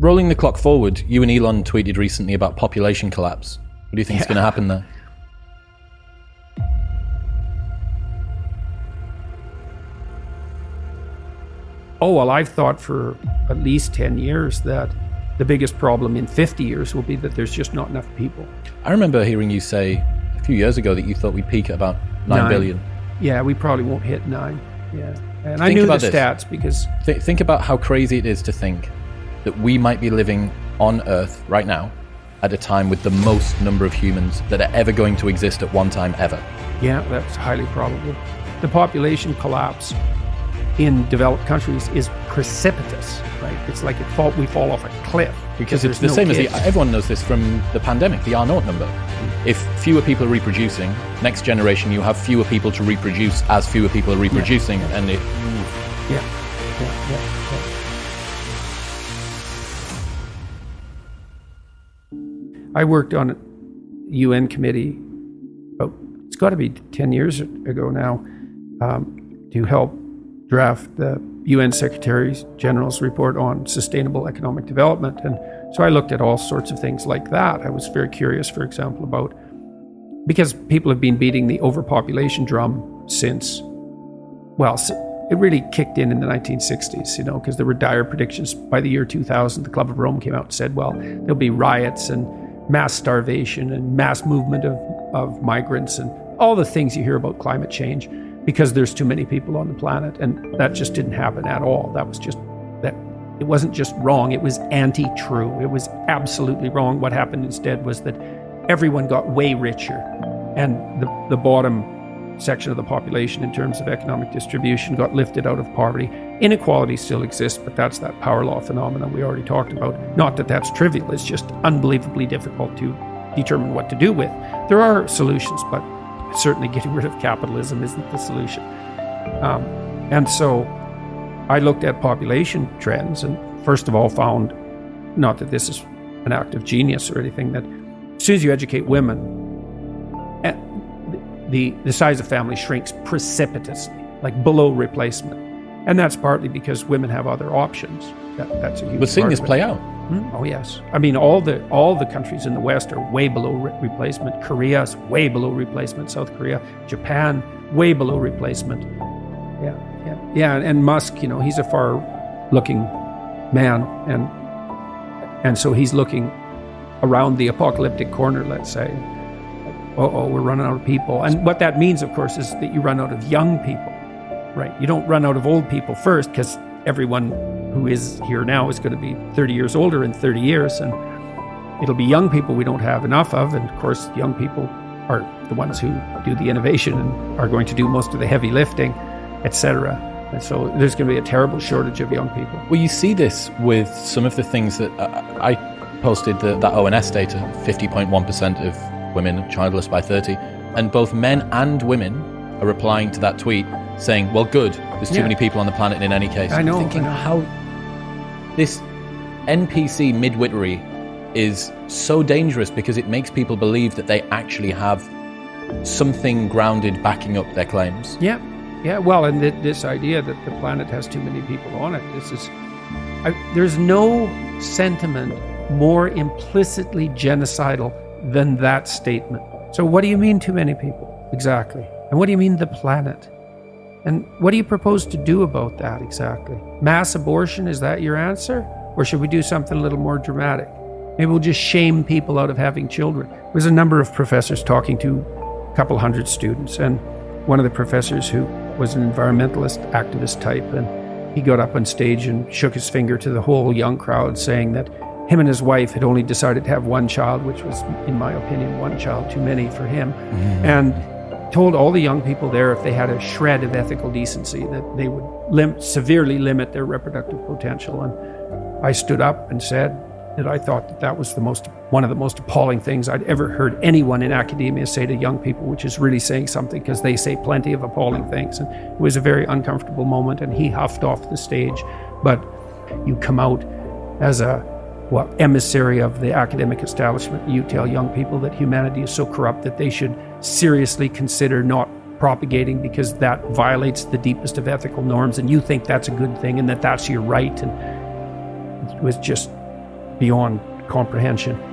rolling the clock forward, you and Elon tweeted recently about population collapse. What do you think is going to happen there? Oh, well, I've thought for at least 10 years that the biggest problem in 50 years will be that there's just not enough people. I remember hearing you say a few years ago that you thought we'd peak at about 9 billion. Yeah, we probably won't hit 9. Yeah. And I knew the stats because... Think about how crazy it is to think that we might be living on Earth right now at a time with the most number of humans that are ever going to exist at one time ever. Yeah, that's highly probable. The population collapse in developed countries is precipitous, right? It's like we fall off a cliff. Because it's the same as everyone knows this from the pandemic, the R0 number. If fewer people are reproducing, next generation you have fewer people to reproduce as fewer people are reproducing, and it... Yeah. I worked on a UN committee, it's got to be 10 years ago now, to help draft the UN Secretary General's report on sustainable economic development. And so I looked at all sorts of things like that. I was very curious, for example, about, because people have been beating the overpopulation drum since, well, it really kicked in the 1960s, because there were dire predictions. By the year 2000, the Club of Rome came out and said, well, there'll be riots and mass starvation and mass movement of migrants and all the things you hear about climate change because there's too many people on the planet. And that just didn't happen at all. That was just that. It wasn't just wrong, it was anti-true. It was absolutely wrong. What happened instead was that everyone got way richer, and the bottom section of the population in terms of economic distribution got lifted out of poverty. Inequality still exists, but that's that power law phenomenon we already talked about. Not that that's trivial, it's just unbelievably difficult to determine what to do with. There are solutions, but certainly getting rid of capitalism isn't the solution. And so I looked at population trends and first of all found, not that this is an act of genius or anything, that as soon as you educate women, the size of family shrinks precipitously, like below replacement. And that's partly because women have other options. That's a huge We're seeing this play out. Oh, yes. I mean, all the countries in the West are way below replacement. Korea's way below replacement. South Korea, Japan, way below replacement. Yeah. And Musk, he's a far-looking man, and so he's looking around the apocalyptic corner, let's say. We're running out of people. And what that means, of course, is that you run out of young people, right? You don't run out of old people first, because everyone who is here now is going to be 30 years older in 30 years, and it'll be young people we don't have enough of. And of course, young people are the ones who do the innovation and are going to do most of the heavy lifting, etc. And so there's going to be a terrible shortage of young people. Well, you see this with some of the things that I posted, that ONS data, 50.1% of women childless by 30, and both men and women are replying to that tweet saying, well, good, there's too many people on the planet in any case. I know. I'm thinking how this NPC midwittery is so dangerous, because it makes people believe that they actually have something grounded backing up their claims. Yeah. Well, and this idea that the planet has too many people on it, there's no sentiment more implicitly genocidal than that statement. So what do you mean too many people? Exactly. And what do you mean the planet? And what do you propose to do about that exactly? Mass abortion, is that your answer? Or should we do something a little more dramatic? Maybe we'll just shame people out of having children. There was a number of professors talking to a couple hundred students, and one of the professors, who was an environmentalist activist type, and he got up on stage and shook his finger to the whole young crowd, saying that him and his wife had only decided to have one child, which was, in my opinion, one child too many for him, and told all the young people there, if they had a shred of ethical decency, that they would severely limit their reproductive potential. And I stood up and said that I thought that was one of the most appalling things I'd ever heard anyone in academia say to young people, which is really saying something, because they say plenty of appalling things. And it was a very uncomfortable moment, and he huffed off the stage. But you come out as emissary of the academic establishment, you tell young people that humanity is so corrupt that they should seriously consider not propagating, because that violates the deepest of ethical norms, and you think that's a good thing and that that's your right. And it was just beyond comprehension.